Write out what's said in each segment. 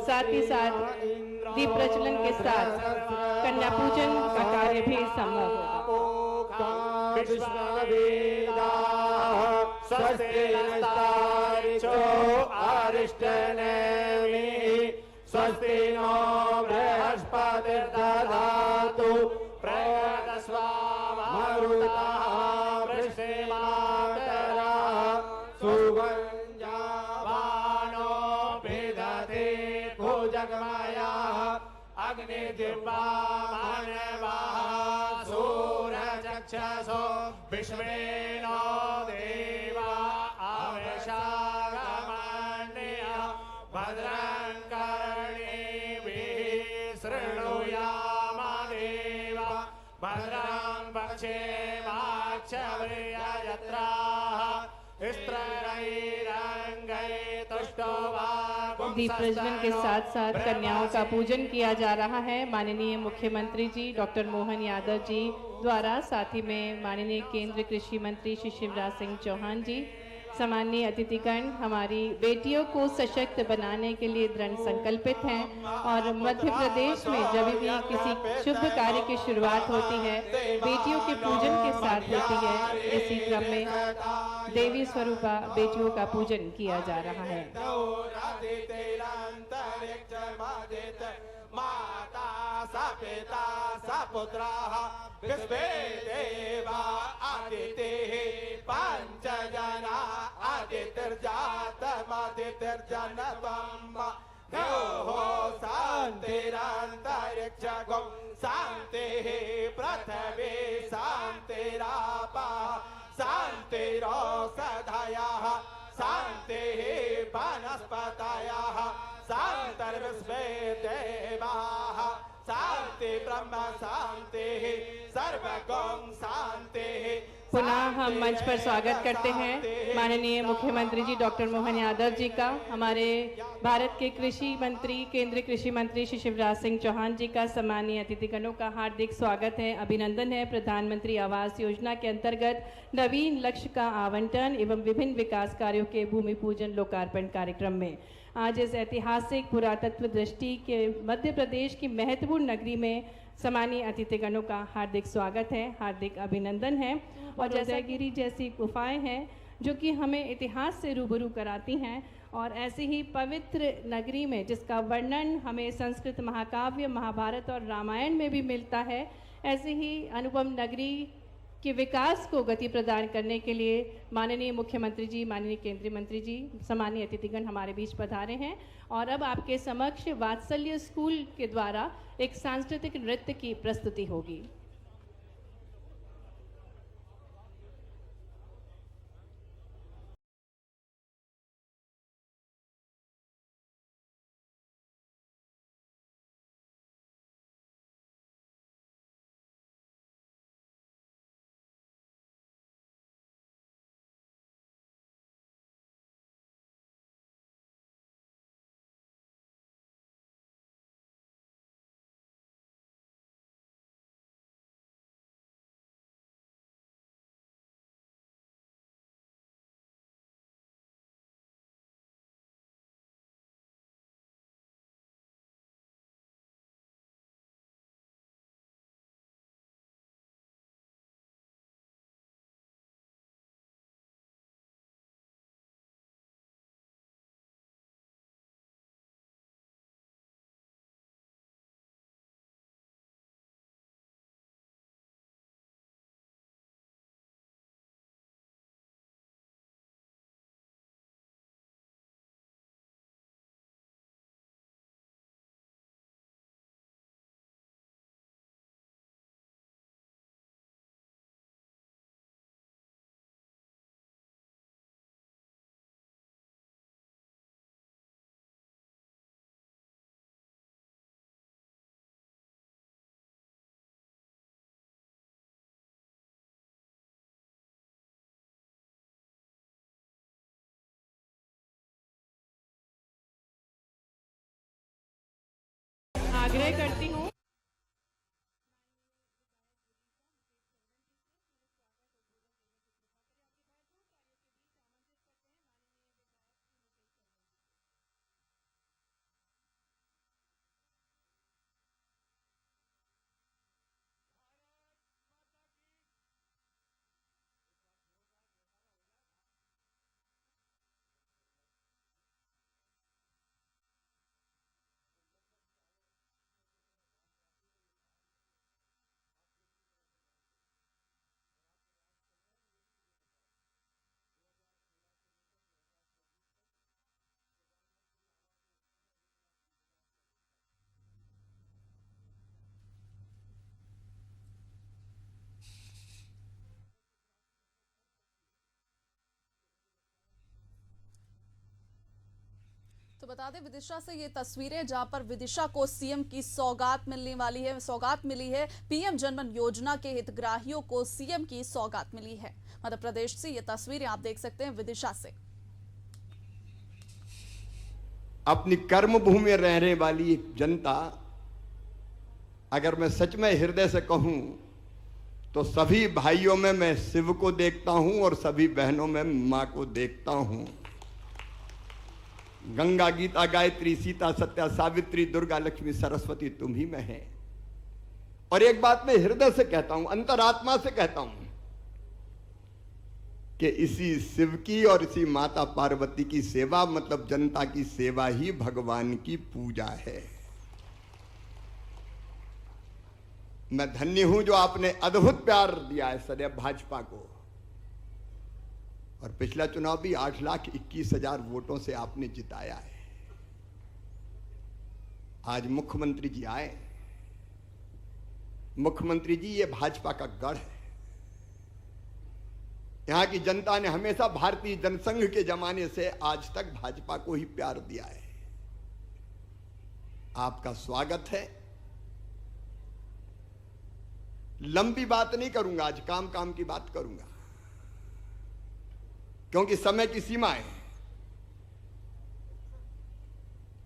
साथ ही साथ दीप प्रज्वलन के साथ कन्या पूजन का कार्य भी संभव होगा। स्वस्ति नो बृहस्पतिर्दधातु प्रयतस्वामरुतः वृषेमातरः सुगन्धावानो विदधे भुजगमयः अग्निदिव्यामानवः सूरचक्षसो विश्वेनो देवा आवशागमन्यः भद्रं कर्णेभिः शृणुयामदेव भद्रं पश्येमाक्षयत्राः दीप प्रज्वलन के साथ साथ कन्याओं का पूजन किया जा रहा है। माननीय मुख्यमंत्री जी डॉक्टर मोहन यादव जी द्वारा, साथ ही में माननीय केंद्रीय कृषि मंत्री श्री शिवराज सिंह चौहान जी, सम्मानीय अतिथिगण हमारी बेटियों को सशक्त बनाने के लिए दृढ़ संकल्पित हैं और मध्य प्रदेश में जब भी किसी शुभ कार्य की शुरुआत होती है बेटियों के पूजन के साथ होती है। इसी क्रम में देवी स्वरूपा बेटियों का पूजन किया जा रहा है। माता सा पिता सा पुत्राः विश्वे देवा आदितेः पंचजना आदितिर्जातमदितिर्जनतम् द्योः शान्तिरन्तरिक्षगो शान्तिः पृथिवी शान्तिरापः शान्तिरोषधयः शान्तिः वनस्पतयः शान्तिर्विश्वे देवाः शान्ति ब्रह्म शान्तिः सर्वगं शान्तिः। पुनः हम मंच पर स्वागत करते हैं माननीय मुख्यमंत्री जी डॉक्टर मोहन यादव जी का, हमारे भारत के कृषि मंत्री केंद्रीय कृषि मंत्री श्री शिवराज सिंह चौहान जी का। सम्मानीय अतिथिगणों का हार्दिक स्वागत है, अभिनंदन है। प्रधानमंत्री आवास योजना के अंतर्गत नवीन लक्ष्य का आवंटन एवं विभिन्न विकास कार्यों के भूमि पूजन लोकार्पण कार्यक्रम में आज इस ऐतिहासिक पुरातत्व दृष्टि के मध्य प्रदेश की महत्वपूर्ण नगरी में सम्मानीय अतिथिगणों का हार्दिक स्वागत है, हार्दिक अभिनंदन है। और जैसागिरी जैसी गुफाएं हैं जो कि हमें इतिहास से रूबरू कराती हैं और ऐसी ही पवित्र नगरी में जिसका वर्णन हमें संस्कृत महाकाव्य महाभारत और रामायण में भी मिलता है, ऐसी ही अनुपम नगरी के विकास को गति प्रदान करने के लिए माननीय मुख्यमंत्री जी, माननीय केंद्रीय मंत्री जी, सम्मानीय अतिथिगण हमारे बीच पधारे हैं। और अब आपके समक्ष वात्सल्य स्कूल के द्वारा एक सांस्कृतिक नृत्य की प्रस्तुति होगी। आग्रह करती हूँ तो बता दें विदिशा से ये तस्वीरें जहां पर विदिशा को सीएम की सौगात मिलने वाली है, सौगात मिली है। पीएम जनमन योजना के हितग्राहियों को सीएम की सौगात मिली है। मध्य प्रदेश से ये तस्वीरें आप देख सकते हैं विदिशा से। अपनी कर्म भूमि में रहने वाली जनता, अगर मैं सच में हृदय से कहूं तो सभी भाइयों में मैं शिव को देखता हूं और सभी बहनों में मां को देखता हूं। गंगा, गीता, गायत्री, सीता, सत्या, सावित्री, दुर्गा, लक्ष्मी, सरस्वती तुम ही में है। और एक बात मैं हृदय से कहता हूं, अंतरात्मा से कहता हूं कि इसी शिव की और इसी माता पार्वती की सेवा, मतलब जनता की सेवा ही भगवान की पूजा है। मैं धन्य हूं जो आपने अद्भुत प्यार दिया है सदैव भाजपा को। और पिछला चुनाव भी 8,21,000 वोटों से आपने जिताया है। आज मुख्यमंत्री जी आए। मुख्यमंत्री जी, ये भाजपा का गढ़ है। यहां की जनता ने हमेशा भारतीय जनसंघ के जमाने से आज तक भाजपा को ही प्यार दिया है। आपका स्वागत है। लंबी बात नहीं करूंगा, आज काम काम की बात करूंगा, क्योंकि समय की सीमा है।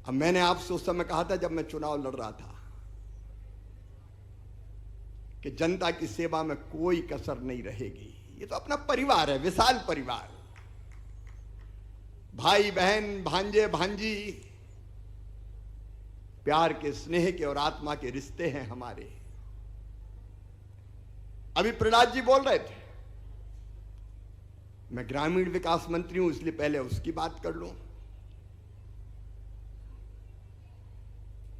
अब मैंने आपसे उस समय कहा था जब मैं चुनाव लड़ रहा था कि जनता की सेवा में कोई कसर नहीं रहेगी। ये तो अपना परिवार है, विशाल परिवार, भाई बहन, भांजे भांजी, प्यार के, स्नेह के और आत्मा के रिश्ते हैं हमारे। अभी प्रहलाद जी बोल रहे थे, मैं ग्रामीण विकास मंत्री हूं इसलिए पहले उसकी बात कर लूं।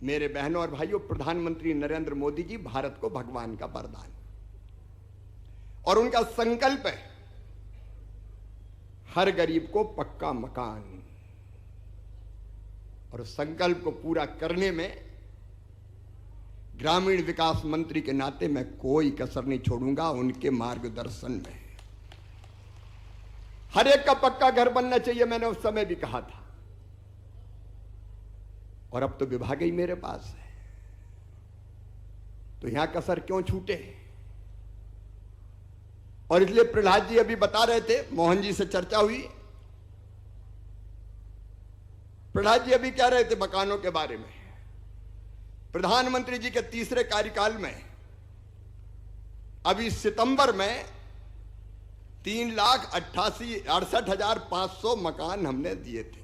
मेरे बहनों और भाइयों, प्रधानमंत्री नरेंद्र मोदी जी भारत को भगवान का वरदान, और उनका संकल्प है हर गरीब को पक्का मकान। और उस संकल्प को पूरा करने में ग्रामीण विकास मंत्री के नाते मैं कोई कसर नहीं छोड़ूंगा। उनके मार्गदर्शन में हर एक का पक्का घर बनना चाहिए, मैंने उस समय भी कहा था। और अब तो विभाग ही मेरे पास है, तो यहां कसर क्यों छूटे। और इसलिए प्रहलाद जी अभी बता रहे थे, मोहन जी से चर्चा हुई, प्रहलाद जी अभी कह रहे थे मकानों के बारे में। प्रधानमंत्री जी के तीसरे कार्यकाल में अभी सितंबर में 3,68,500 मकान हमने दिए थे,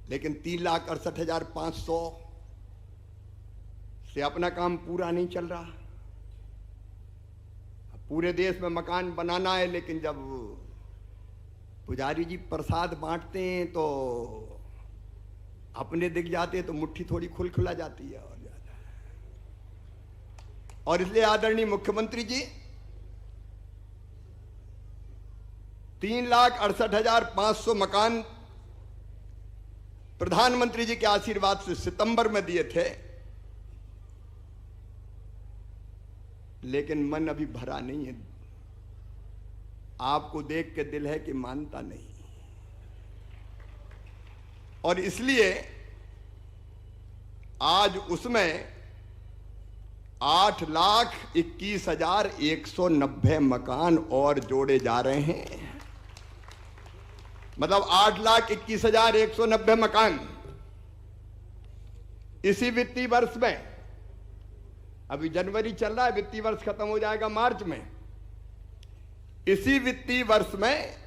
लेकिन 3,68,500 से अपना काम पूरा नहीं चल रहा। पूरे देश में मकान बनाना है, लेकिन जब पुजारी जी प्रसाद बांटते हैं तो अपने दिख जाते हैं तो मुट्ठी थोड़ी खुला जाती है और ज्यादा। और इसलिए आदरणीय मुख्यमंत्री जी 3,68,500 मकान प्रधानमंत्री जी के आशीर्वाद से सितंबर में दिए थे, लेकिन मन अभी भरा नहीं है। आपको देख के दिल है कि मानता नहीं, और इसलिए आज उसमें 8,21,190 मकान और जोड़े जा रहे हैं। मतलब 8,21,190 मकान इसी वित्तीय वर्ष में, अभी जनवरी चल रहा है, वित्तीय वर्ष खत्म हो जाएगा मार्च में, इसी वित्तीय वर्ष में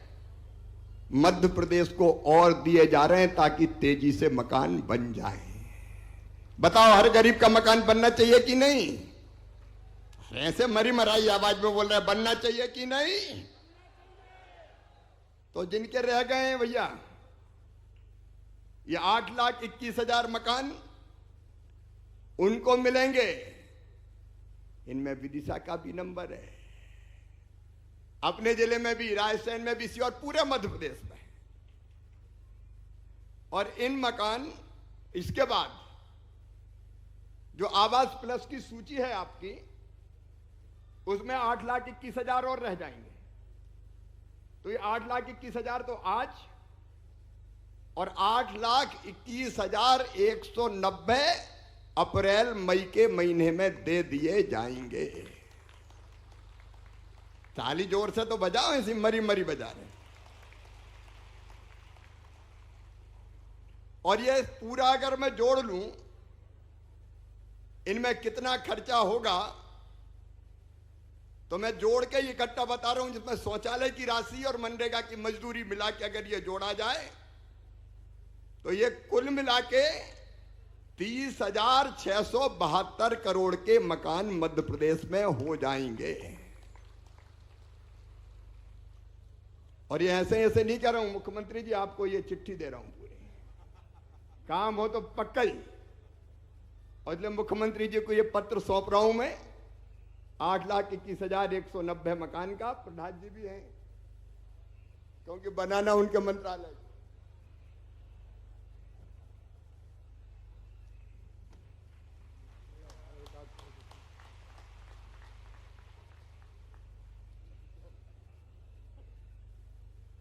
मध्य प्रदेश को और दिए जा रहे हैं ताकि तेजी से मकान बन जाए। बताओ, हर गरीब का मकान बनना चाहिए कि नहीं? ऐसे मरी मराई आवाज में बोल रहे हैं बनना चाहिए कि नहीं? तो जिनके रह गए हैं भैया, ये 8,21,000 मकान उनको मिलेंगे। इनमें विदिशा का भी नंबर है, अपने जिले में भी, रायसेन में भी, और पूरे मध्य प्रदेश में। और इन मकान, इसके बाद जो आवास प्लस की सूची है आपकी, उसमें 8,21,000 और रह जाएंगे। तो ये 8,21,000 तो आज, और 8,21,190 अप्रैल मई के महीने में दे दिए जाएंगे। ताली जोर से तो बजाओ, ऐसी मरी मरी बजा रहे। और ये पूरा अगर मैं जोड़ लूं, इनमें कितना खर्चा होगा, तो मैं जोड़ के इकट्ठा बता रहा हूं, जिसमें शौचालय की राशि और मनरेगा की मजदूरी मिला के अगर ये जोड़ा जाए तो ये कुल मिला के 30,672 करोड़ के मकान मध्य प्रदेश में हो जाएंगे। और ये ऐसे ऐसे नहीं कह रहा हूं, मुख्यमंत्री जी आपको ये चिट्ठी दे रहा हूं, पूरी काम हो तो पक्का ही। और इसलिए मुख्यमंत्री जी को ये पत्र सौंप रहा हूं मैं, 8,21,190 मकान का। प्रधान जी भी हैं, क्योंकि बनाना उनके मंत्रालय।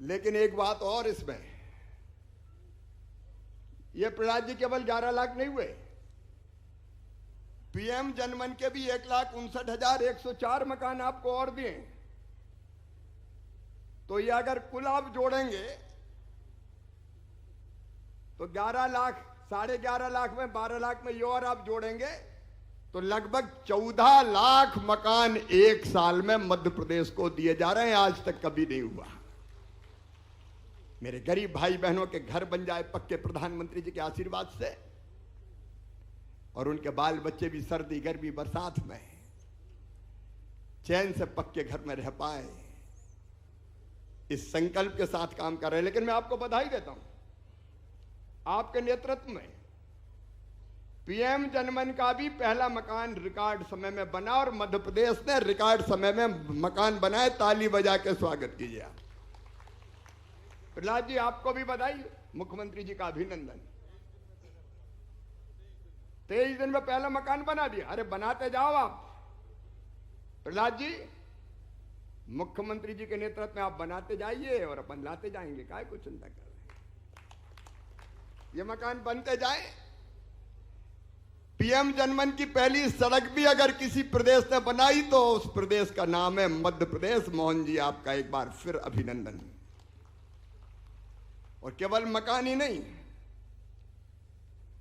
लेकिन एक बात और इसमें, ये प्रहलाद जी केवल 11 लाख नहीं हुए, पीएम जनमन के भी 1,59,104 मकान आपको और दिए। तो ये अगर कुल आप जोड़ेंगे तो 11 लाख, 11.5 लाख में, 12 लाख में ये और आप जोड़ेंगे तो लगभग 14 लाख मकान एक साल में मध्य प्रदेश को दिए जा रहे हैं। आज तक कभी नहीं हुआ। मेरे गरीब भाई बहनों के घर बन जाए पक्के प्रधानमंत्री जी के आशीर्वाद से, और उनके बाल बच्चे भी सर्दी गर्मी बरसात में चैन से पक्के घर में रह पाए, इस संकल्प के साथ काम कर रहे हैं। लेकिन मैं आपको बधाई देता हूं, आपके नेतृत्व में पीएम जनमन का भी पहला मकान रिकॉर्ड समय में बना, और मध्य प्रदेश ने रिकॉर्ड समय में मकान बनाए। ताली बजा के स्वागत कीजिए आप। प्रहलाद जी आपको भी बधाई, मुख्यमंत्री जी का अभिनंदन। 23 दिन में पहला मकान बना दिया। अरे बनाते जाओ आप प्रहलाद जी, मुख्यमंत्री जी के नेतृत्व में आप बनाते जाइए और अपन लाते जाएंगे। काय को चिंता कर रहे हैं, ये मकान बनते जाए। पीएम जनमन की पहली सड़क भी अगर किसी प्रदेश ने बनाई तो उस प्रदेश का नाम है मध्य प्रदेश। मोहन जी आपका एक बार फिर अभिनंदन। और केवल मकान ही नहीं,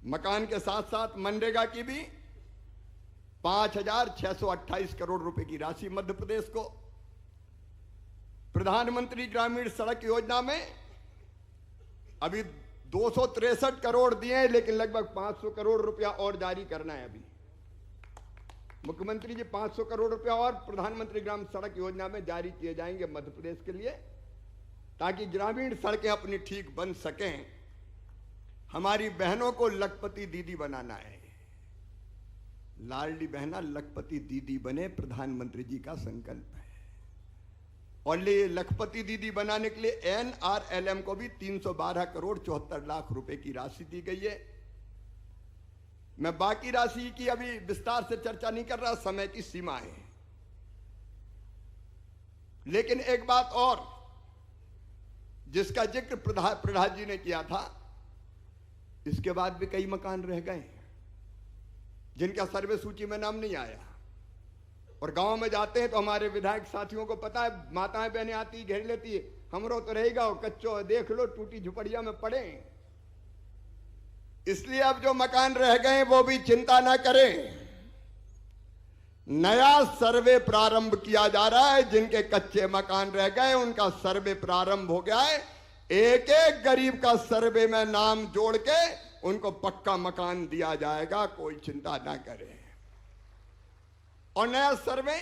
मकान के साथ साथ मनरेगा की भी 5,628 करोड़ रुपए की राशि मध्य प्रदेश को। प्रधानमंत्री ग्रामीण सड़क योजना में अभी 263 करोड़ दिए हैं, लेकिन लगभग 500 करोड़ रुपया और जारी करना है। अभी मुख्यमंत्री जी 500 करोड़ रुपया और प्रधानमंत्री ग्राम सड़क योजना में जारी किए जाएंगे मध्य प्रदेश के लिए, ताकि ग्रामीण सड़कें अपनी ठीक बन सकें। हमारी बहनों को लखपति दीदी बनाना है। लाडली बहना लखपति दीदी बने, प्रधानमंत्री जी का संकल्प है। और ये लखपति दीदी बनाने के लिए NRLM को भी 312 करोड़ 74 लाख रुपए की राशि दी गई है। मैं बाकी राशि की अभी विस्तार से चर्चा नहीं कर रहा, समय की सीमा है। लेकिन एक बात और जिसका जिक्र प्रधान जी ने किया था, इसके बाद भी कई मकान रह गए जिनका सर्वे सूची में नाम नहीं आया। और गांव में जाते हैं तो हमारे विधायक साथियों को पता है, माताएं बहनें आती घेर लेती है, हमरो तो रहेगा वो कच्चो, देख लो टूटी झुपड़िया में पड़े। इसलिए अब जो मकान रह गए वो भी चिंता ना करें, नया सर्वे प्रारंभ किया जा रहा है। जिनके कच्चे मकान रह गए उनका सर्वे प्रारंभ हो गया है। एक एक गरीब का सर्वे में नाम जोड़ के उनको पक्का मकान दिया जाएगा, कोई चिंता ना करें। और नया सर्वे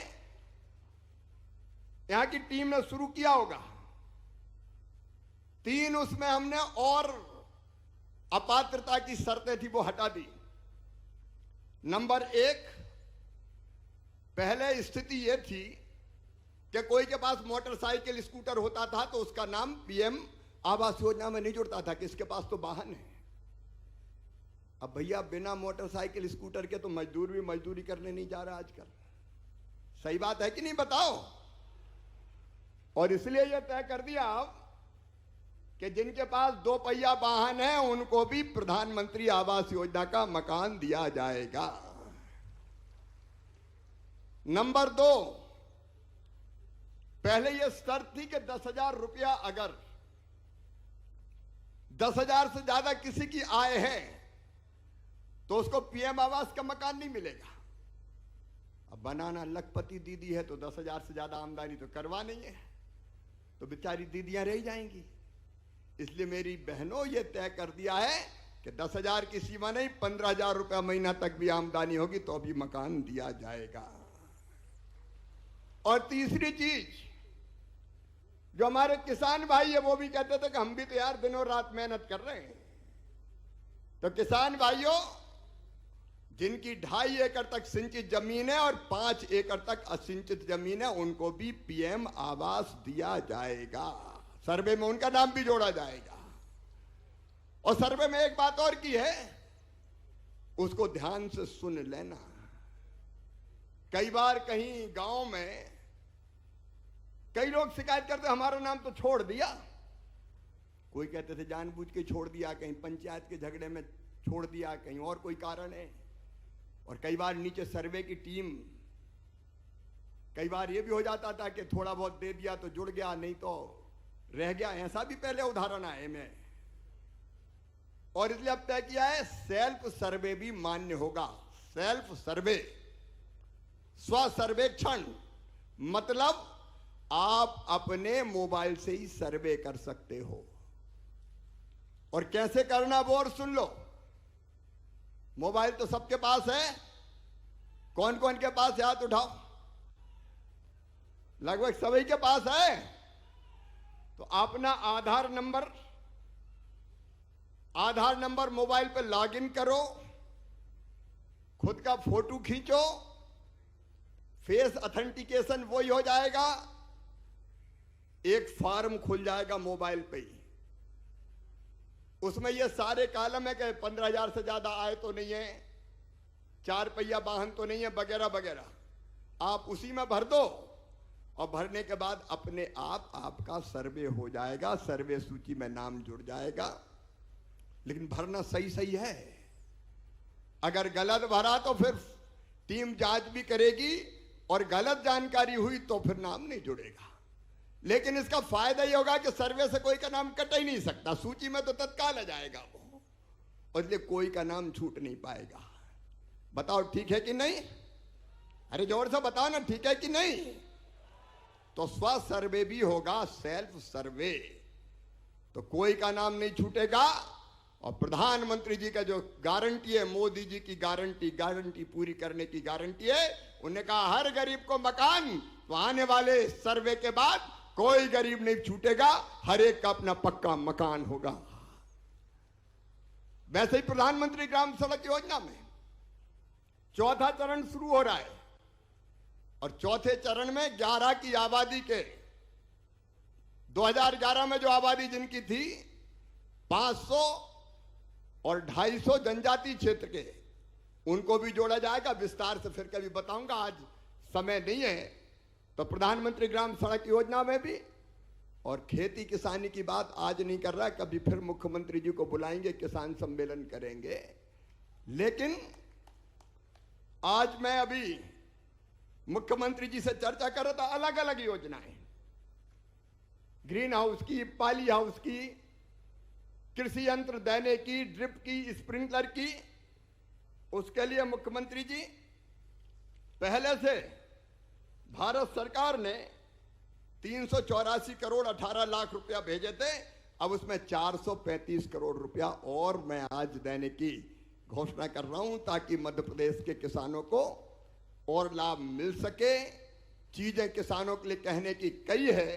यहां की टीम ने शुरू किया होगा। 3 उसमें हमने और अपात्रता की शर्तें थी वो हटा दी। नंबर 1, पहले स्थिति यह थी कि कोई के पास मोटरसाइकिल स्कूटर होता था तो उसका नाम पीएम आवास योजना में नहीं जुड़ता था, किसके पास तो वाहन है। अब भैया बिना मोटरसाइकिल स्कूटर के तो मजदूर भी मजदूरी करने नहीं जा रहा आजकल। सही बात है कि नहीं, बताओ। और इसलिए यह तय कर दिया कि जिनके पास 2 पहिया वाहन है उनको भी प्रधानमंत्री आवास योजना का मकान दिया जाएगा। नंबर 2, पहले यह शर्त थी कि 10,000 रुपया, अगर 10,000 से ज्यादा किसी की आय है तो उसको पीएम आवास का मकान नहीं मिलेगा। अब बनाना लखपति दीदी है तो 10,000 से ज्यादा आमदनी तो करवा नहीं है, तो बेचारी दीदियां रह जाएंगी। इसलिए मेरी बहनों ये तय कर दिया है कि 10,000 की सीमा नहीं, 15,000 रुपया महीना तक भी आमदनी होगी तो अभी मकान दिया जाएगा। और तीसरी चीज, जो हमारे किसान भाई है वो भी कहते थे कि हम भी तो यार दिनों रात मेहनत कर रहे हैं। तो किसान भाइयों, जिनकी 2.5 एकड़ तक सिंचित जमीन है और 5 एकड़ तक असिंचित जमीन है उनको भी पीएम आवास दिया जाएगा। सर्वे में उनका नाम भी जोड़ा जाएगा। और सर्वे में एक बात और की है, उसको ध्यान से सुन लेना। कई बार कहीं गांव में कई लोग शिकायत करते हमारा नाम तो छोड़ दिया। कोई कहते थे जानबूझ के छोड़ दिया, कहीं पंचायत के झगड़े में छोड़ दिया, कहीं और कोई कारण है। और कई बार नीचे सर्वे की टीम, कई बार यह भी हो जाता था कि थोड़ा बहुत दे दिया तो जुड़ गया, नहीं तो रह गया। ऐसा भी पहले उदाहरण आए में। और इसलिए अब तय किया है सेल्फ सर्वे भी मान्य होगा। सेल्फ सर्वे, स्व सर्वेक्षण, मतलब आप अपने मोबाइल से ही सर्वे कर सकते हो। और कैसे करना वो और सुन लो। मोबाइल तो सबके पास है। कौन कौन के पास है हाथ उठाओ। लगभग सभी के पास है। तो अपना आधार नंबर मोबाइल पे लॉगिन करो, खुद का फोटो खींचो, फेस ऑथेंटिकेशन वही हो जाएगा। एक फॉर्म खुल जाएगा मोबाइल पे ही, उसमें ये सारे कॉलम है कि 15,000 से ज्यादा आय तो नहीं है, 4 पहिया वाहन तो नहीं है, वगैरह वगैरह। आप उसी में भर दो और भरने के बाद अपने आप आपका सर्वे हो जाएगा, सर्वे सूची में नाम जुड़ जाएगा। लेकिन भरना सही सही है। अगर गलत भरा तो फिर टीम जांच भी करेगी और गलत जानकारी हुई तो फिर नाम नहीं जुड़ेगा। लेकिन इसका फायदा ये होगा कि सर्वे से कोई का नाम कट ही नहीं सकता, सूची में तो तत्काल आ जाएगा वो, और इसलिए कोई का नाम छूट नहीं पाएगा। बताओ ठीक है कि नहीं? अरे जोर से बताओ ना, ठीक है कि नहीं? तो स्व सर्वे भी होगा, सेल्फ सर्वे, तो कोई का नाम नहीं छूटेगा। और प्रधानमंत्री जी का जो गारंटी है, मोदी जी की गारंटी पूरी करने की गारंटी है। उन्होंने कहा हर गरीब को मकान, तो आने वाले सर्वे के बाद कोई गरीब नहीं छूटेगा, हर एक का अपना पक्का मकान होगा। वैसे ही प्रधानमंत्री ग्राम सड़क योजना में 4था चरण शुरू हो रहा है और 4थे चरण में 11 की आबादी के 2011 में जो आबादी जिनकी थी 500 और 250 जनजाति क्षेत्र के, उनको भी जोड़ा जाएगा। विस्तार से फिर कभी बताऊंगा, आज समय नहीं है। तो प्रधानमंत्री ग्राम सड़क योजना में भी, और खेती किसानी की बात आज नहीं कर रहा, कभी फिर मुख्यमंत्री जी को बुलाएंगे, किसान सम्मेलन करेंगे। लेकिन आज मैं अभी मुख्यमंत्री जी से चर्चा कर रहा था, अलग अलग योजनाएं, ग्रीन हाउस की, पाली हाउस की, कृषि यंत्र देने की, ड्रिप की, स्प्रिंकलर की, उसके लिए मुख्यमंत्री जी पहले से भारत सरकार ने 384 करोड़ 18 लाख रुपया भेजे थे। अब उसमें 435 करोड़ रुपया और मैं आज देने की घोषणा कर रहा हूं, ताकि मध्य प्रदेश के किसानों को और लाभ मिल सके। चीजें किसानों के लिए कहने की कई है,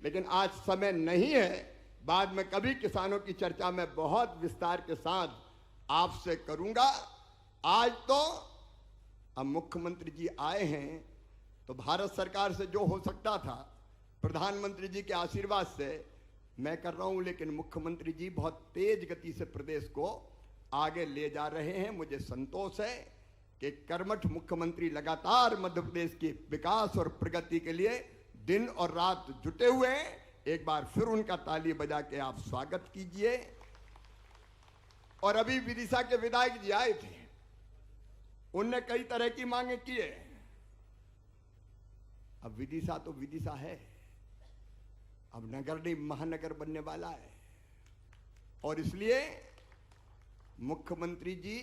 लेकिन आज समय नहीं है। बाद में कभी किसानों की चर्चा में बहुत विस्तार के साथ आपसे करूंगा। आज तो अब मुख्यमंत्री जी आए हैं, तो भारत सरकार से जो हो सकता था प्रधानमंत्री जी के आशीर्वाद से मैं कर रहा हूं, लेकिन मुख्यमंत्री जी बहुत तेज गति से प्रदेश को आगे ले जा रहे हैं। मुझे संतोष है कि कर्मठ मुख्यमंत्री लगातार मध्य प्रदेश की विकास और प्रगति के लिए दिन और रात जुटे हुए हैं। एक बार फिर उनका ताली बजा के आप स्वागत कीजिए। और अभी विदिशा के विधायक जी आए थे, उनने कई तरह की मांगे की है। अब विदिशा तो विदिशा है, अब नगर नहीं महानगर बनने वाला है, और इसलिए मुख्यमंत्री जी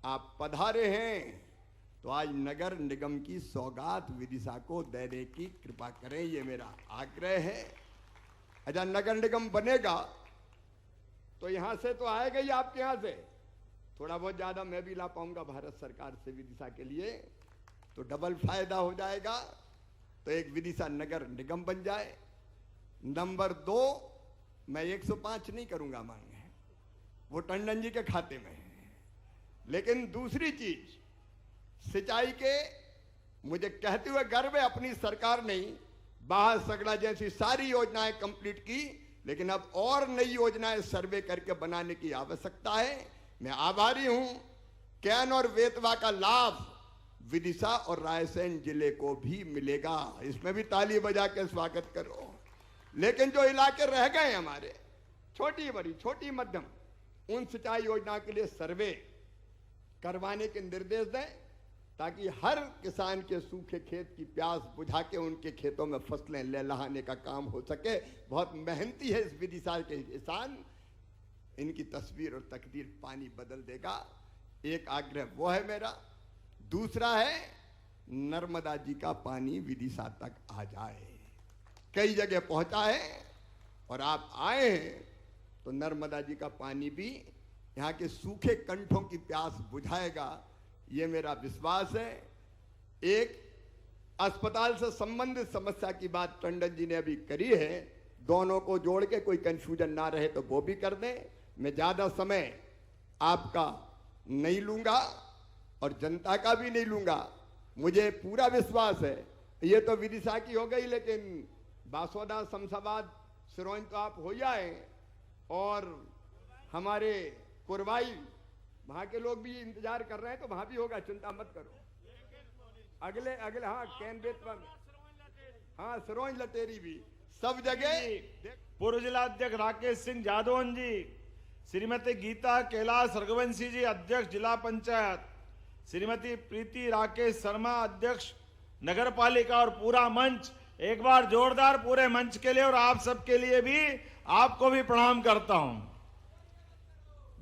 आप पधारे हैं तो आज नगर निगम की सौगात विदिशा को देने की कृपा करें, ये मेरा आग्रह है। अच्छा, नगर निगम बनेगा तो यहां से तो आएगा ही, आपके यहां से थोड़ा बहुत ज्यादा मैं भी ला पाऊंगा भारत सरकार से विदिशा के लिए, तो डबल फायदा हो जाएगा। तो एक विदिशा नगर निगम बन जाए। नंबर 2, मैं 105 नहीं करूंगा मांगे, वो टंडन जी के खाते में है। लेकिन दूसरी चीज, सिंचाई के मुझे कहते हुए गर्व है, अपनी सरकार ने बाहर सगड़ा जैसी सारी योजनाएं कंप्लीट की, लेकिन अब और नई योजनाएं सर्वे करके बनाने की आवश्यकता है। मैं आभारी हूं। कैन और बेतवा का लाभ विदिशा और रायसेन जिले को भी मिलेगा, इसमें भी ताली बजा के स्वागत करो। लेकिन जो इलाके रह गए हमारे, छोटी बड़ी छोटी मध्यम, उन सिंचाई योजना के लिए सर्वे करवाने के निर्देश दें, ताकि हर किसान के सूखे खेत की प्यास बुझा के उनके खेतों में फसलें लहलहाने का काम हो सके। बहुत मेहनती है इस विदिशा के किसान, इनकी तस्वीर और तकदीर पानी बदल देगा। एक आग्रह वो है मेरा। दूसरा है, नर्मदा जी का पानी विदिशा तक आ जाए। कई जगह पहुंचा है, और आप आए हैं तो नर्मदा जी का पानी भी यहाँ के सूखे कंठों की प्यास बुझाएगा, ये मेरा विश्वास है। एक अस्पताल से संबंधित समस्या की बात टंडन जी ने अभी करी है, दोनों को जोड़ के कोई कंफ्यूजन ना रहे तो वो भी कर दें। मैं ज्यादा समय आपका नहीं लूंगा और जनता का भी नहीं लूंगा। मुझे पूरा विश्वास है, ये तो विदिशा की हो गई, लेकिन बासोदा, शमशाबाद, सिरोंज तो आप हो जाए, और हमारे कुरवाई वहां के लोग भी इंतजार कर रहे हैं, तो वहां भी होगा, चिंता मत करो। अगले हाँ, कैन बेतवा, हाँ, सिरोंज लटेरी भी, सब जगह। पूर्व जिला अध्यक्ष राकेश सिंह जादौन जी, श्रीमती गीता कैलाश रघुवंशी जी अध्यक्ष जिला पंचायत, श्रीमती प्रीति राकेश शर्मा अध्यक्ष नगर पालिका, और पूरा मंच, एक बार जोरदार पूरे मंच के लिए और आप सबके लिए भी, आपको भी प्रणाम करता हूं।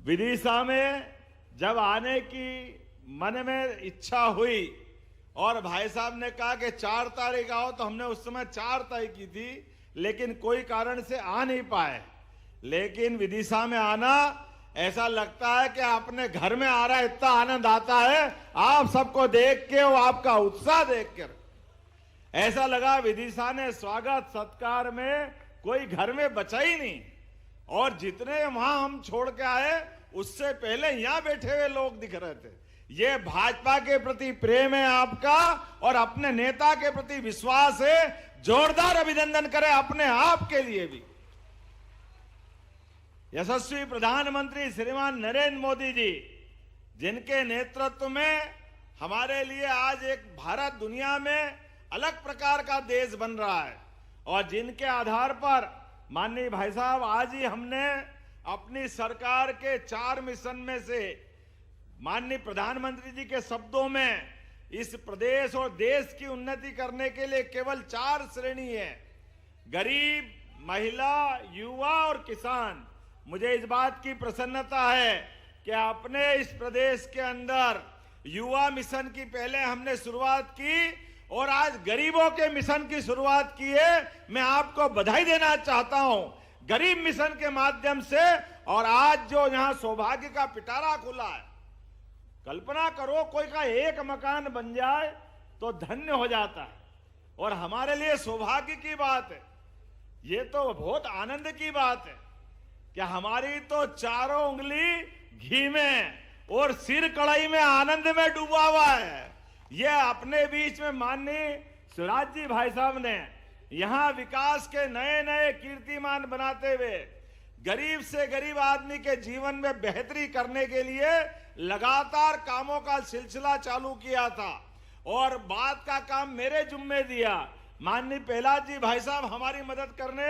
विदिशा में जब आने की मन में इच्छा हुई और भाई साहब ने कहा कि 4 तारीख आओ, तो हमने उस समय 4 तय की थी, लेकिन कोई कारण से आ नहीं पाए। लेकिन विदिशा में आना ऐसा लगता है कि अपने घर में आ रहा है, इतना आनंद आता है आप सबको देख के और आपका उत्साह देखकर। ऐसा लगा विदिशा ने स्वागत सत्कार में कोई घर में बचा ही नहीं, और जितने वहां हम छोड़ के आए उससे पहले यहां बैठे हुए लोग दिख रहे थे। ये भाजपा के प्रति प्रेम है आपका, और अपने नेता के प्रति विश्वास है। जोरदार अभिनंदन करें अपने आप के लिए भी। यशस्वी प्रधानमंत्री श्रीमान नरेंद्र मोदी जी, जिनके नेतृत्व में हमारे लिए आज एक भारत दुनिया में अलग प्रकार का देश बन रहा है, और जिनके आधार पर माननीय भाई साहब आज ही हमने अपनी सरकार के 4 मिशन में से माननीय प्रधानमंत्री जी के शब्दों में इस प्रदेश और देश की उन्नति करने के लिए केवल 4 श्रेणी है, गरीब, महिला, युवा और किसान। मुझे इस बात की प्रसन्नता है कि अपने इस प्रदेश के अंदर युवा मिशन की पहले हमने शुरुआत की और आज गरीबों के मिशन की शुरुआत की है। मैं आपको बधाई देना चाहता हूं गरीब मिशन के माध्यम से। और आज जो यहां सौभाग्य का पिटारा खुला है, कल्पना करो कोई का एक मकान बन जाए तो धन्य हो जाता है, और हमारे लिए सौभाग्य की बात है। ये तो बहुत आनंद की बात है कि हमारी तो चारों उंगली घी में और सिर कढ़ाई में आनंद में डूबा हुआ है। ये अपने बीच में माननीय शिवराज जी भाई साहब ने यहां विकास के नए नए कीर्तिमान बनाते हुए गरीब से गरीब आदमी के जीवन में बेहतरी करने के लिए लगातार कामों का सिलसिला चालू किया था, और बात का काम मेरे जुम्मे दिया। माननीय प्रहलाद जी भाई साहब हमारी मदद करने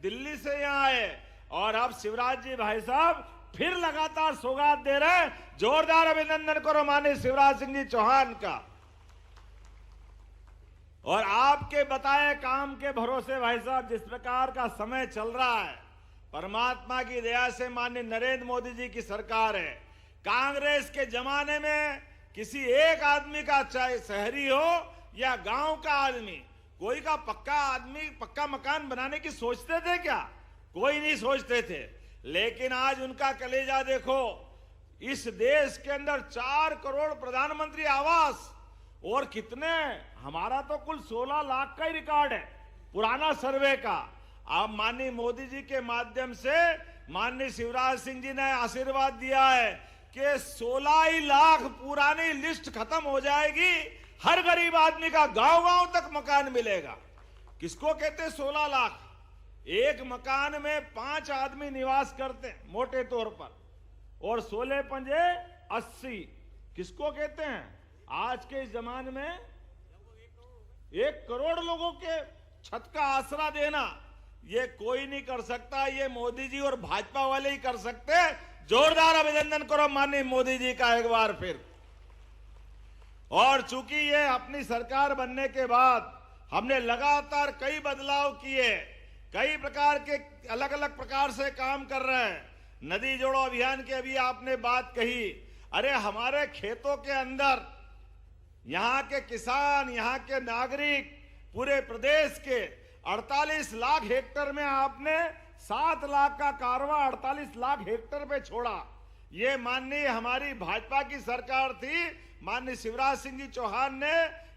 दिल्ली से यहाँ आए, और अब शिवराज जी भाई साहब फिर लगातार सौगात दे रहे हैं। जोरदार अभिनंदन करो माननीय शिवराज सिंह जी चौहान का। और आपके बताए काम के भरोसे भाई साहब जिस प्रकार का समय चल रहा है, परमात्मा की दया से माननीय नरेंद्र मोदी जी की सरकार है। कांग्रेस के जमाने में किसी एक आदमी का, चाहे शहरी हो या गांव का आदमी, कोई का पक्का मकान बनाने की सोचते थे क्या? कोई नहीं सोचते थे। लेकिन आज उनका कलेजा देखो, इस देश के अंदर 4 करोड़ प्रधानमंत्री आवास, और कितने, हमारा तो कुल 16 लाख का ही रिकॉर्ड है पुराना सर्वे का। अब माननीय मोदी जी के माध्यम से माननीय शिवराज सिंह जी ने आशीर्वाद दिया है कि 16 ही लाख पुरानी लिस्ट खत्म हो जाएगी, हर गरीब आदमी का गांव-गांव तक मकान मिलेगा। किसको कहते हैं 16 लाख? एक मकान में 5 आदमी निवास करते हैं मोटे तौर पर, और 16 पंजे 80। किसको कहते हैं? आज के इस जमाने में 1 करोड़ लोगों के छत का आसरा देना, ये कोई नहीं कर सकता, ये मोदी जी और भाजपा वाले ही कर सकते हैं। जोरदार अभिनंदन करो माननीय मोदी जी का एक बार फिर। और चूंकि ये अपनी सरकार बनने के बाद हमने लगातार कई बदलाव किए, कई प्रकार के अलग अलग प्रकार से काम कर रहे हैं। नदी जोड़ो अभियान की अभी आपने बात कही, अरे हमारे खेतों के अंदर यहाँ के किसान, यहाँ के नागरिक, पूरे प्रदेश के 48 लाख हेक्टेयर में आपने 7 लाख का कारवा 48 लाख हेक्टेयर पे छोड़ा। ये माननीय हमारी भाजपा की सरकार थी, माननीय शिवराज सिंह जी चौहान ने,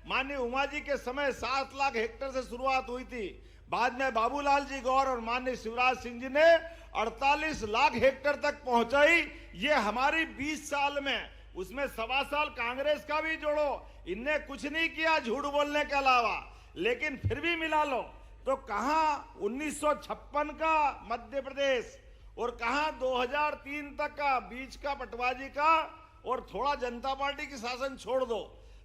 माननीय उमा जी के समय 7 लाख हेक्टेयर से शुरुआत हुई थी। बाद में बाबूलाल जी गौर और माननीय शिवराज सिंह जी ने 48 लाख हेक्टेयर तक पहुंचाई। ये हमारी 20 साल में, उसमें 1.25 साल कांग्रेस का भी जोड़ो, इनने कुछ नहीं किया झूठ बोलने के अलावा। लेकिन फिर भी मिला लो तो कहां 1956 का मध्य प्रदेश, और कहां 2003 तक का बीच का पटवाजी का, और थोड़ा जनता पार्टी की शासन छोड़ दो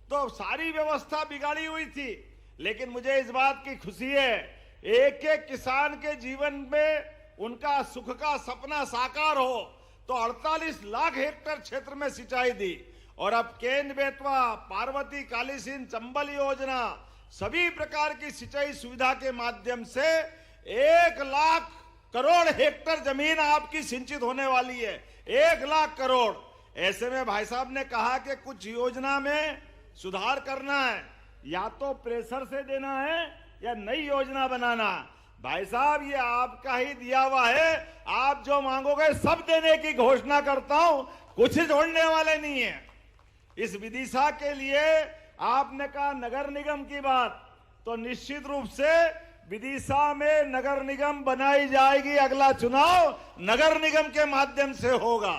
तो सारी व्यवस्था बिगाड़ी हुई थी। लेकिन मुझे इस बात की खुशी है, एक एक किसान के जीवन में उनका सुख का सपना साकार हो, तो 48 लाख हेक्टेयर क्षेत्र में सिंचाई दी। और अब केन बेतवा, पार्वती, कालीसिंध, चंबल योजना, सभी प्रकार की सिंचाई सुविधा के माध्यम से 1 लाख करोड़ हेक्टेयर जमीन आपकी सिंचित होने वाली है। 1 लाख करोड़। ऐसे में भाई साहब ने कहा कि कुछ योजना में सुधार करना है, या तो प्रेशर से देना है या नई योजना बनाना। भाई साहब ये आपका ही दिया हुआ है, आप जो मांगोगे सब देने की घोषणा करता हूं, कुछ छोड़ने वाले नहीं है। इस विदिशा के लिए आपने कहा नगर निगम की बात, तो निश्चित रूप से विदिशा में नगर निगम बनाई जाएगी। अगला चुनाव नगर निगम के माध्यम से होगा।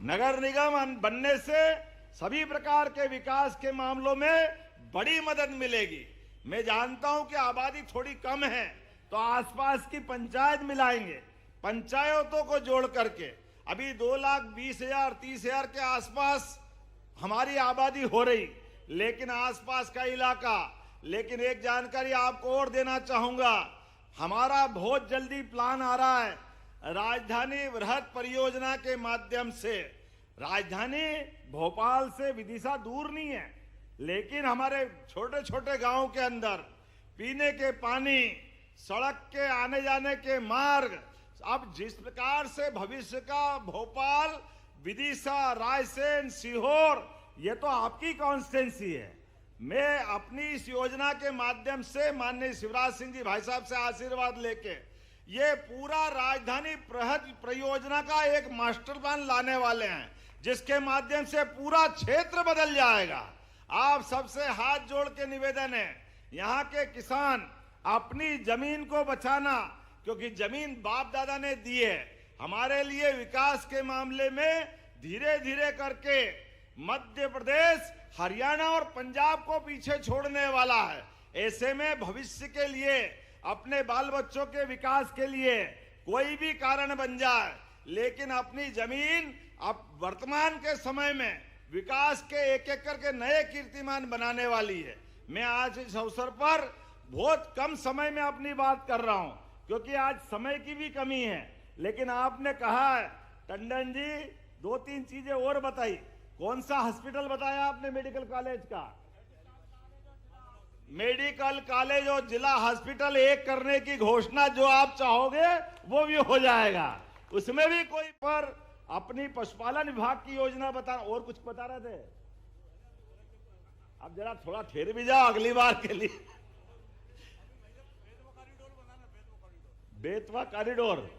नगर निगम बनने से सभी प्रकार के विकास के मामलों में बड़ी मदद मिलेगी। मैं जानता हूं कि आबादी थोड़ी कम है, तो आसपास की पंचायत मिलाएंगे, पंचायतों को जोड़ करके। अभी 2,20,000 30,000 के आसपास हमारी आबादी हो रही, लेकिन आसपास का इलाका। लेकिन एक जानकारी आपको और देना चाहूंगा, हमारा बहुत जल्दी प्लान आ रहा है राजधानी वृहद परियोजना के माध्यम से। राजधानी भोपाल से विदिशा दूर नहीं है, लेकिन हमारे छोटे छोटे गांवों के अंदर पीने के पानी, सड़क के आने जाने के मार्ग, अब जिस प्रकार से भविष्य का भोपाल, विदिशा, रायसेन, सीहोर, ये तो आपकी कॉन्स्टिट्यूंसी है। मैं अपनी इस योजना के माध्यम से माननीय शिवराज सिंह जी भाई साहब से आशीर्वाद लेके ये पूरा राजधानी परियोजना का एक मास्टर प्लान लाने वाले हैं, जिसके माध्यम से पूरा क्षेत्र बदल जाएगा। आप सबसे हाथ जोड़ के निवेदन है, यहाँ के किसान अपनी जमीन को बचाना, क्योंकि जमीन बाप दादा ने दी है। हमारे लिए विकास के मामले में धीरे धीरे करके मध्य प्रदेश, हरियाणा और पंजाब को पीछे छोड़ने वाला है। ऐसे में भविष्य के लिए, अपने बाल बच्चों के विकास के लिए कोई भी कारण बन जाए, लेकिन अपनी जमीन अब वर्तमान के समय में विकास के एक एक करके नए कीर्तिमान बनाने वाली है। मैं आज इस अवसर पर बहुत कम समय में अपनी बात कर रहा हूं, क्योंकि आज समय की भी कमी है। लेकिन आपने कहा है टंडन जी, 2-3 चीजें और बताई। कौन सा हॉस्पिटल बताया आपने? मेडिकल कॉलेज का, मेडिकल कॉलेज और जिला हॉस्पिटल एक करने की घोषणा जो आप चाहोगे वो भी हो जाएगा। उसमें भी कोई पर अपनी पशुपालन विभाग की योजना बता, और कुछ बता रहे थे। अब जरा थोड़ा ठहर भी जाओ अगली बार के लिए। बेतवा कॉरिडोर,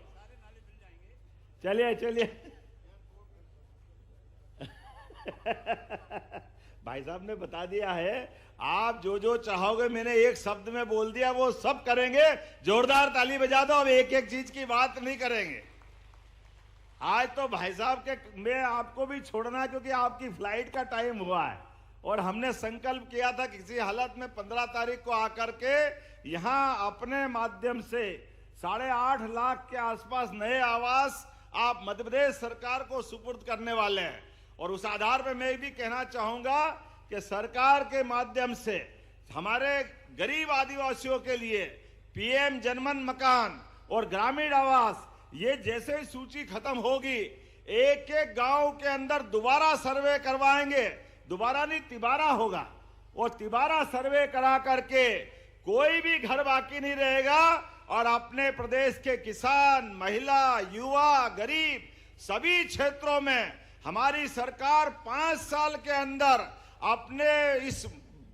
चलिए चलिए। भाई साहब ने बता दिया है, आप जो जो चाहोगे मैंने एक शब्द में बोल दिया, वो सब करेंगे। जोरदार ताली बजा दो। अब एक एक चीज की बात नहीं करेंगे आज तो। भाई साहब के मैं आपको भी छोड़ना, क्योंकि आपकी फ्लाइट का टाइम हुआ है और हमने संकल्प किया था किसी हालत में 15 तारीख को आकर के यहां अपने माध्यम से 8.5 लाख के आसपास नए आवास आप मध्य प्रदेश सरकार को सुपुर्द करने वाले हैं। और उस आधार पर मैं भी कहना चाहूंगा कि सरकार के माध्यम से हमारे गरीब आदिवासियों के लिए पीएम जनमन मकान और ग्रामीण आवास, ये जैसे ही सूची खत्म होगी, एक एक गांव के अंदर दोबारा सर्वे करवाएंगे। दोबारा नहीं, तिबारा होगा, और तिबारा सर्वे करा करके कोई भी घर बाकी नहीं रहेगा। और अपने प्रदेश के किसान, महिला, युवा, गरीब सभी क्षेत्रों में हमारी सरकार 5 साल के अंदर अपने इस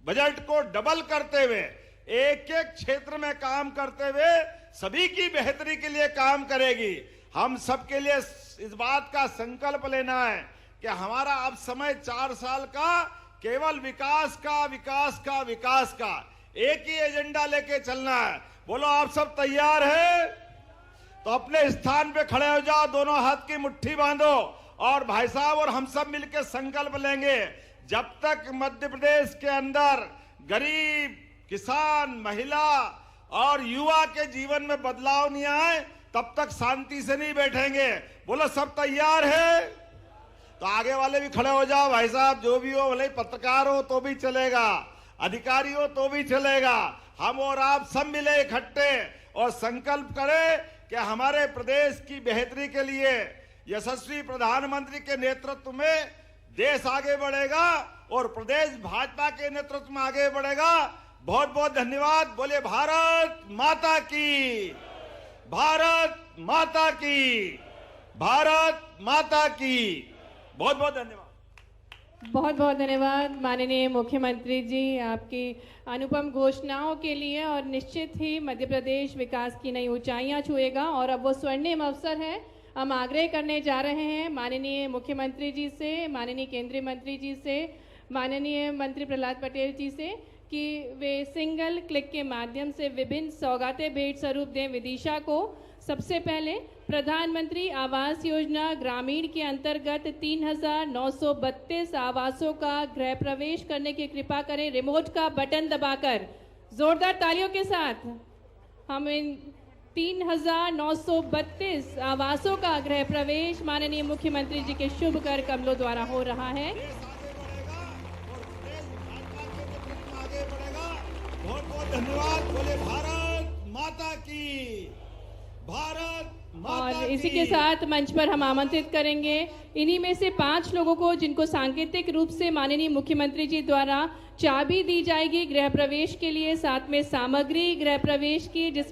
बजट को डबल करते हुए, एक एक क्षेत्र में काम करते हुए सभी की बेहतरी के लिए काम करेगी। हम सबके लिए इस बात का संकल्प लेना है कि हमारा अब समय 4 साल का केवल विकास का, विकास का, विकास का एक ही एजेंडा लेके चलना है। बोलो आप सब तैयार हैं? तो अपने स्थान पे खड़े हो जाओ, दोनों हाथ की मुट्ठी बांधो और भाई साहब और हम सब मिलकर संकल्प लेंगे, जब तक मध्य प्रदेश के अंदर गरीब, किसान, महिला और युवा के जीवन में बदलाव नहीं आए, तब तक शांति से नहीं बैठेंगे। बोलो सब तैयार है? तो आगे वाले भी खड़े हो जाओ भाई साहब, जो भी हो, भले पत्रकार हो तो भी चलेगा, अधिकारी हो तो भी चलेगा। हम और आप सब मिले इकट्ठे और संकल्प करें कि हमारे प्रदेश की बेहतरी के लिए यशस्वी प्रधानमंत्री के नेतृत्व में देश आगे बढ़ेगा और प्रदेश भाजपा के नेतृत्व में आगे बढ़ेगा। बहुत बहुत धन्यवाद। बोले भारत माता की, भारत माता की, भारत माता की। बहुत बहुत धन्यवाद। बहुत बहुत धन्यवाद माननीय मुख्यमंत्री जी, आपकी अनुपम घोषणाओं के लिए। और निश्चित ही मध्य प्रदेश विकास की नई ऊंचाइयां छुएगा और अब वो स्वर्णिम अवसर है। हम आग्रह करने जा रहे हैं माननीय मुख्यमंत्री जी से, माननीय केंद्रीय मंत्री जी से, माननीय मंत्री प्रहलाद पटेल जी से कि वे सिंगल क्लिक के माध्यम से विभिन्न सौगातें भेंट स्वरूप दें विदिशा को। सबसे पहले प्रधानमंत्री आवास योजना ग्रामीण के अंतर्गत 3,932 आवासों का गृह प्रवेश करने की कृपा करें रिमोट का बटन दबाकर। जोरदार तालियों के साथ हम इन 3,932 आवासों का गृह प्रवेश माननीय मुख्यमंत्री जी के शुभ कर कमलों द्वारा हो रहा है। बहुत बहुत धन्यवाद। बोले भारत माता की, भारत माता और इसी के साथ मंच पर हम आमंत्रित करेंगे इन्हीं में से 5 लोगों को जिनको सांकेतिक रूप से माननीय मुख्यमंत्री जी द्वारा चाबी दी जाएगी गृह प्रवेश के लिए, साथ में सामग्री गृह प्रवेश की, जिस